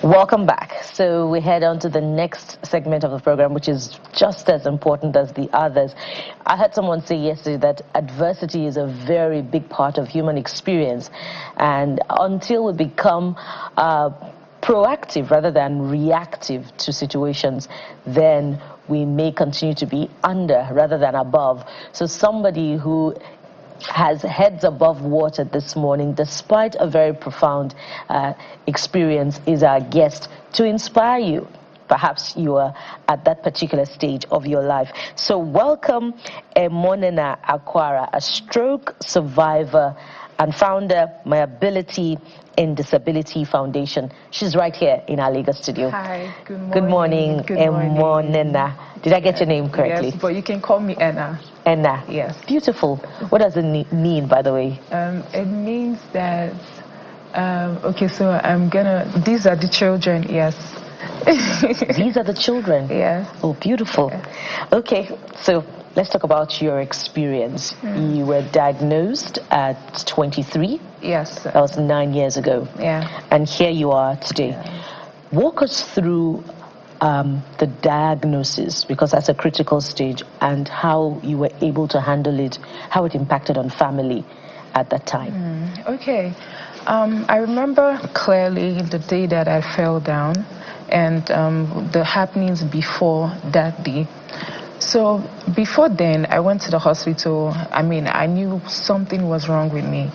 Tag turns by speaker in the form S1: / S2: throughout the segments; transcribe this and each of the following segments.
S1: Welcome back. So we head on to the next segment of the program, which is just as important as the others. I heard someone say yesterday that adversity is a very big part of human experience, and until we become proactive rather than reactive to situations, then we may continue to be under rather than above. So somebody who has heads above water this morning, despite a very profound experience, is our guest to inspire you. Perhaps you are at that particular stage of your life. So welcome Emonena Akwara, a stroke survivor and founder, My Ability in Disability Foundation. She's right here in our Lagos studio.
S2: Hi, good morning.
S1: Good morning, Emonena. Did I get your name correctly?
S2: Yes, but you can call me Enna.
S1: Enna.
S2: Yes.
S1: Beautiful. What does it mean, by the way?
S2: It means that, okay, so these are the children, yes.
S1: These are the children?
S2: Yes.
S1: Oh, beautiful.
S2: Yes.
S1: Okay, so let's talk about your experience. You were diagnosed at 23?
S2: Yes.
S1: That was 9 years ago.
S2: Yeah.
S1: And here you are today.
S2: Yeah.
S1: Walk us through the diagnosis, because that's a critical stage, and how you were able to handle it, how it impacted on family at that time.
S2: Okay. I remember clearly the day that I fell down and the happenings before that day. So before then, I went to the hospital. I knew something was wrong with me.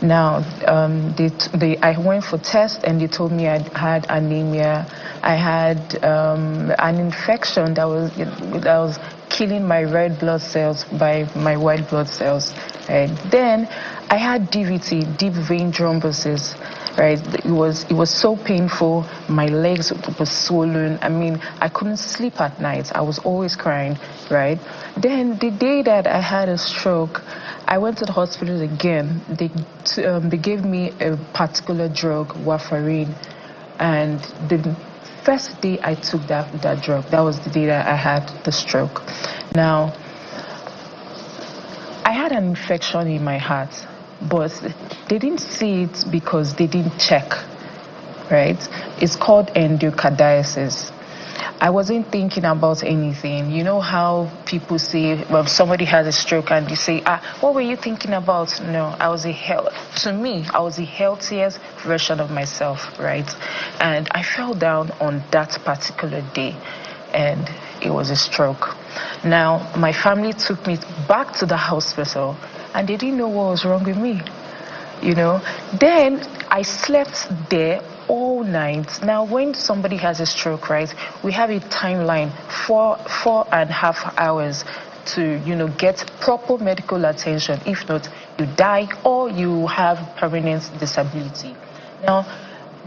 S2: Now, I went for tests and they told me I had anemia. I had an infection that was killing my red blood cells by my white blood cells. Right? Then I had DVT, deep vein thrombosis. Right, it was so painful. My legs were swollen. I couldn't sleep at night. I was always crying. Right. Then the day that I had a stroke, I went to the hospital again. They gave me a particular drug, warfarin, and the first day I took that drug, that was the day that I had the stroke. Now, I had an infection in my heart, but they didn't see it because they didn't check, right? It's called endocardiasis. I wasn't thinking about anything. You know how people say, well, somebody has a stroke and you say, what were you thinking about? No, I was the healthiest version of myself, right? And I fell down on that particular day, and it was a stroke. Now, my family took me back to the hospital, and they didn't know what was wrong with me, you know. Then I slept there all night. Now, when somebody has a stroke, right, we have a timeline, 4.5 hours to, get proper medical attention. If not, you die or you have permanent disability. Now,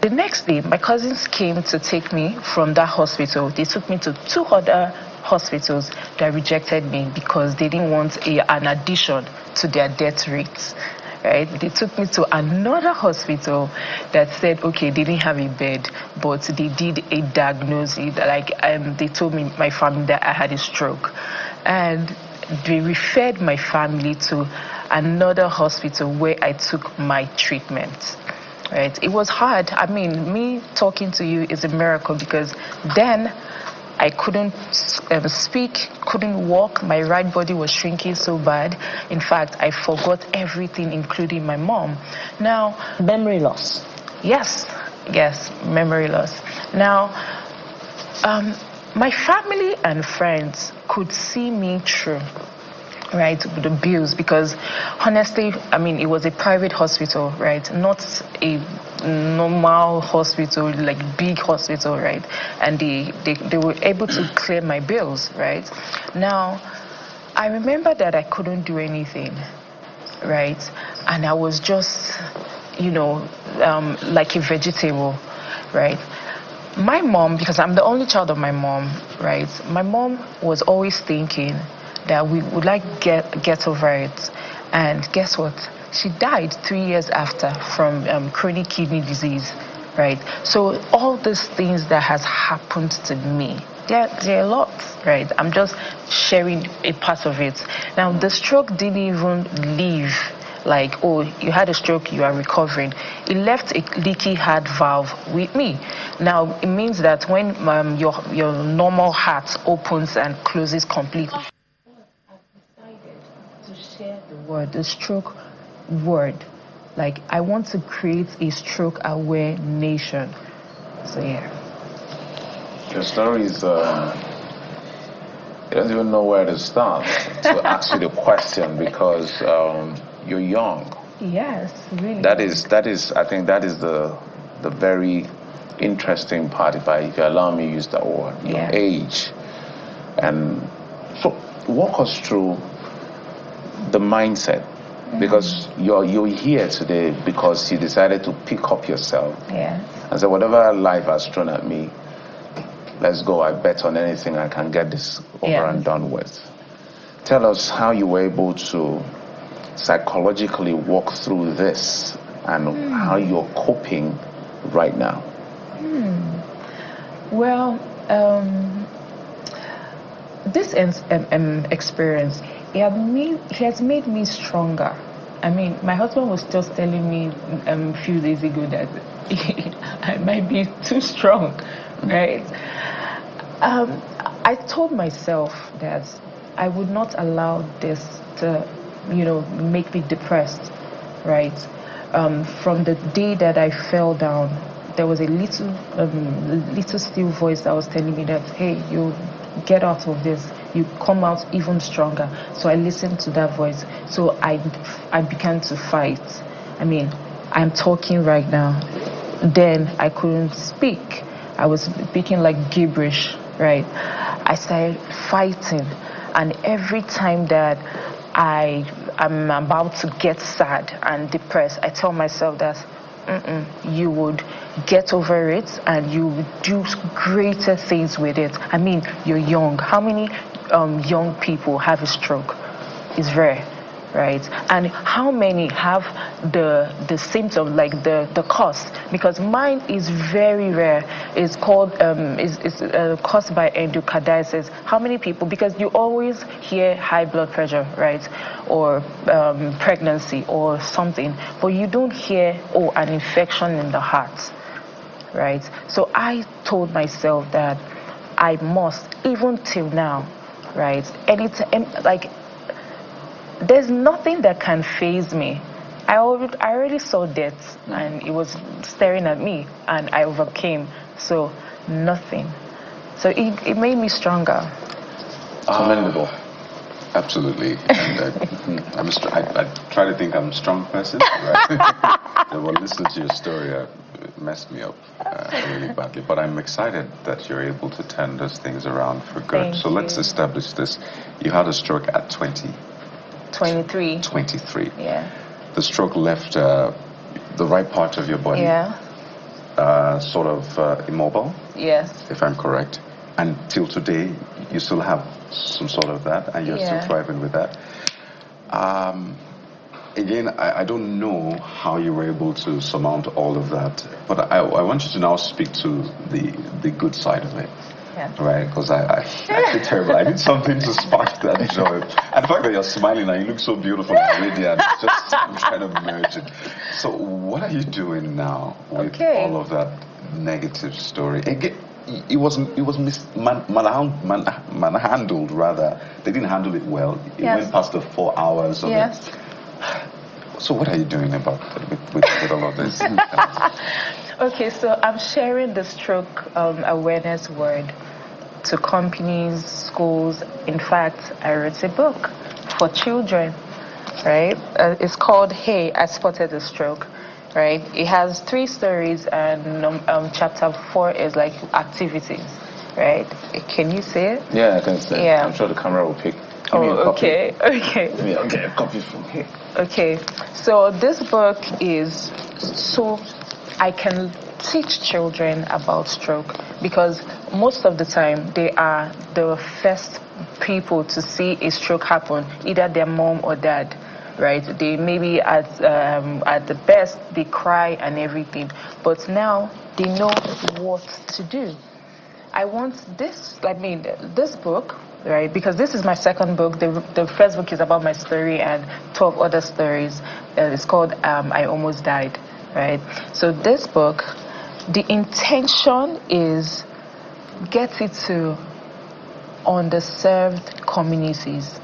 S2: the next day, my cousins came to take me from that hospital. They took me to 2 other hospitals that rejected me because they didn't want an addition to their death rates. Right? They took me to another hospital that said, okay, they didn't have a bed, but they did a diagnosis. They told me, my family, that I had a stroke. And they referred my family to another hospital where I took my treatment. Right? It was hard. Me talking to you is a miracle, because then I couldn't speak, couldn't walk. My right body was shrinking so bad. In fact, I forgot everything, including my mom. Now,
S1: memory loss.
S2: Yes, memory loss. Now, my family and friends could see me through, right, with the bills, because honestly, it was a private hospital, right, not a normal hospital, like big hospital, right, and they were able to clear my bills, right. Now, I remember that I couldn't do anything, right, and I was just, like a vegetable, right. My mom, because I'm the only child of my mom, right, my mom was always thinking that we would get over it. And guess what? She died 3 years after from chronic kidney disease, right? So all these things that has happened to me, there are a lot, right? I'm just sharing a part of it. Now, the stroke didn't even leave like, oh, you had a stroke, you are recovering. It left a leaky heart valve with me. Now, it means that when your normal heart opens and closes completely, to share the word, the stroke word. Like, I want to create a stroke aware nation. So yeah.
S3: Your story is, I don't even know where to start to ask you the question, because you're young.
S2: Yes, really.
S3: That is, I think that is the very interesting part, if you allow me to use that word, your age. And so walk us through the mindset, because you're here today because you decided to pick up yourself and say, whatever life has thrown at me, let's go. I bet on anything I can get this over and done with. Tell us how you were able to psychologically walk through this and how you're coping right now.
S2: Well, this experience, it has made me stronger. I mean, my husband was just telling me a few days ago that I might be too strong, right? I told myself that I would not allow this to, make me depressed, right? From the day that I fell down, there was a little still voice that was telling me that, hey, you get out of this, you come out even stronger. So I listened to that voice. So I began to fight. I mean, I'm talking right now. Then I couldn't speak. I was speaking like gibberish, right? I started fighting, and every time that I'm about to get sad and depressed, I tell myself that you would get over it and you would do greater things with it. I mean, you're young. How many young people have a stroke? It's rare, right? And how many have the symptom, like the cause? Because mine is very rare. It's called caused by endocarditis. How many people? Because you always hear high blood pressure, right, or pregnancy or something, but you don't hear an infection in the heart, right? So I told myself that I must, even till now, right? Anytime, like, there's nothing that can faze me. I already saw death, and it was staring at me, and I overcame. So nothing. So it made me stronger.
S3: Commendable.
S4: Absolutely. And I try to think I'm a strong person, right? Well, listening to your story messed me up really badly. But I'm excited that you're able to turn those things around for good.
S2: Thank
S4: so
S2: you.
S4: Let's establish this. You had a stroke at
S2: 23.
S4: 23.
S2: Yeah.
S4: The stroke left the right part of your body.
S2: Yeah.
S4: Sort of immobile.
S2: Yes.
S4: If I'm correct. And till today, you still have some sort of that, and you're still thriving with that. Again, I don't know how you were able to surmount all of that, but I want you to now speak to the good side of it.
S2: Yeah.
S4: Right, because I feel terrible. I need something to spark that joy. And the fact that you're smiling and you look so beautiful and radiant, just kind of merge it. So what are you doing now with all of that negative story? Again, it was manhandled, rather. They didn't handle it well. It went past the 4 hours of it. So what are you doing about with all of this?
S2: Okay, so I'm sharing the stroke awareness word to companies, schools. In fact, I wrote a book for children, right? It's called Hey, I Spotted a Stroke, right? It has 3 stories, and chapter 4 is like activities, right? Can you see it?
S3: Yeah, I can see it.
S2: Yeah.
S3: I'm sure the camera will pick.
S2: Okay.
S3: Maybe I'll get a copy from here.
S2: Okay, so this book is so I can teach children about stroke, because most of the time they are the first people to see a stroke happen, either their mom or dad, right? They maybe at the best they cry and everything, but now they know what to do. I want this book, right? Because this is my second book. The first book is about my story and 12 other stories. It's called I Almost Died, right? So this book, the intention is get it to underserved communities,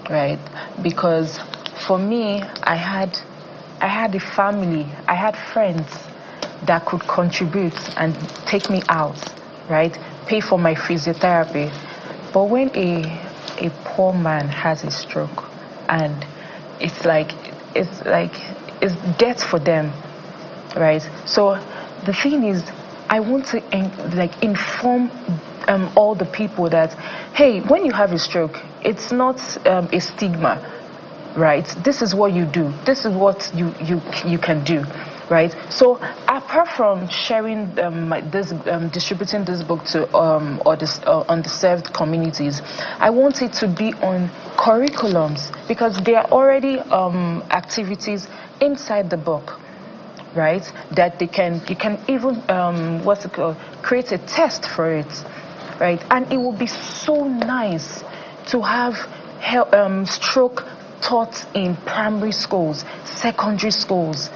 S2: right? Because for me, I had a family, I had friends that could contribute and take me out, right? Pay for my physiotherapy. But when a poor man has a stroke, and it's death for them, right? So the thing is, I want to inform all the people that, hey, when you have a stroke, it's not a stigma, right? This is what you do. This is what you can do, right? So apart from sharing distributing this book to underserved communities, I want it to be on curriculums, because there are already activities inside the book, right? That you can even create a test for it, right? And it will be so nice to have stroke taught in primary schools, secondary schools,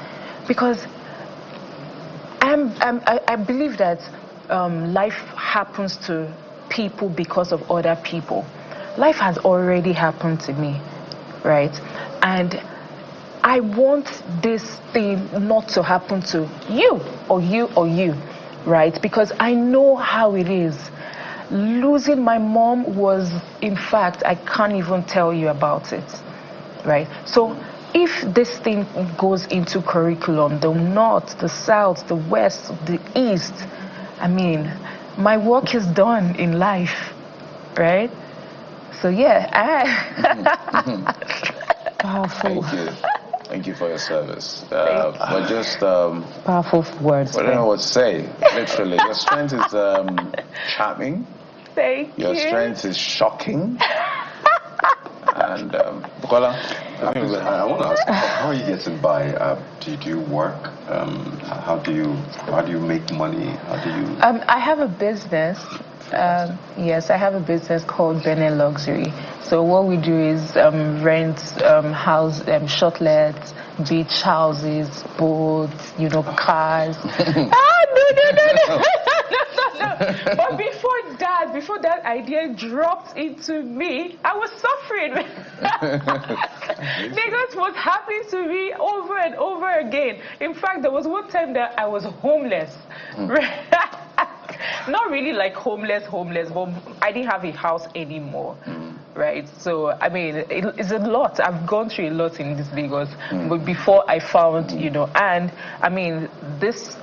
S2: because I believe that life happens to people because of other people. Life has already happened to me, right? And I want this thing not to happen to you or you or you, right? Because I know how it is. Losing my mom was, in fact, I can't even tell you about it, right? So if this thing goes into curriculum, the north, the south, the west, the east, I mean, my work is done in life, right? So yeah,
S1: Powerful.
S3: Thank you. Thank you for your service. But just
S1: powerful words.
S3: I don't know what to say. Literally, your strength is charming.
S2: Thank
S3: Your
S2: you.
S3: strength is shocking. And Bukola,
S4: I want to ask, how are you getting by? Do you work? How do you make money? How do you?
S2: I have a business. Yes, I have a business called Bene Luxury. So what we do is rent house shortlets, beach houses, boats, cars. No. But before that idea dropped into me, I was suffering. Because what happened to me over and over again. In fact, there was one time that I was homeless. Not really like homeless, but I didn't have a house anymore, right? So, I mean, it's a lot. I've gone through a lot in this Lagos, but before I found, and I mean, this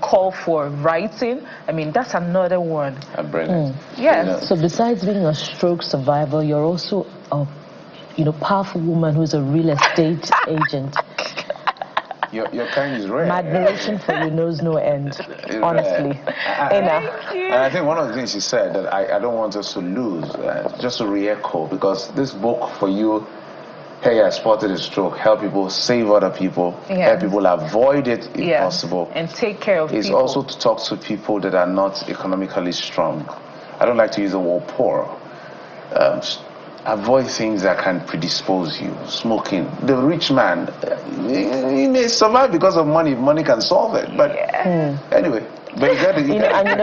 S2: call for writing, I mean, that's another one.
S3: Brilliant.
S2: Yes.
S1: So besides being a stroke survivor, you're also a, powerful woman who's a real estate agent.
S3: Your kind is rare.
S1: My admiration for you knows no end, honestly.
S3: And I think one of the things you said that I don't want us to lose, just to re-echo, because this book for you, hey, I spotted a stroke, help people, save other people, help people avoid it if possible.
S2: And take care of
S3: it's
S2: people.
S3: It's also to talk to people that are not economically strong. I don't like to use the word poor. Avoid things that can predispose you. Smoking. The rich man, he may survive because of money. Money can solve it. But anyway, but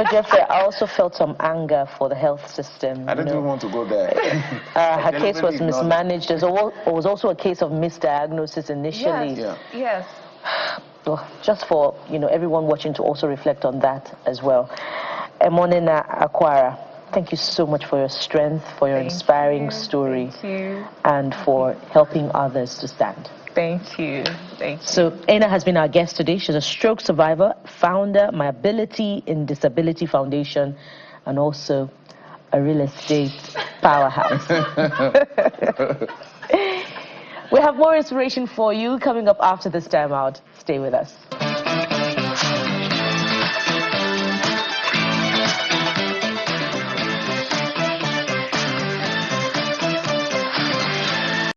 S1: Jeffrey, I also felt some anger for the health system.
S3: I don't even want to go there.
S1: Her case was mismanaged. There was also a case of misdiagnosis initially.
S2: Yes.
S1: Well, just for everyone watching to also reflect on that as well. Emonena Akwara, thank you so much for your strength, for your inspiring story, and for helping others to stand.
S2: Thank you. Thank you.
S1: So, Ena has been our guest today. She's a stroke survivor, founder, My Ability in Disability Foundation, and also a real estate powerhouse. We have more inspiration for you coming up after this time out. Stay with us.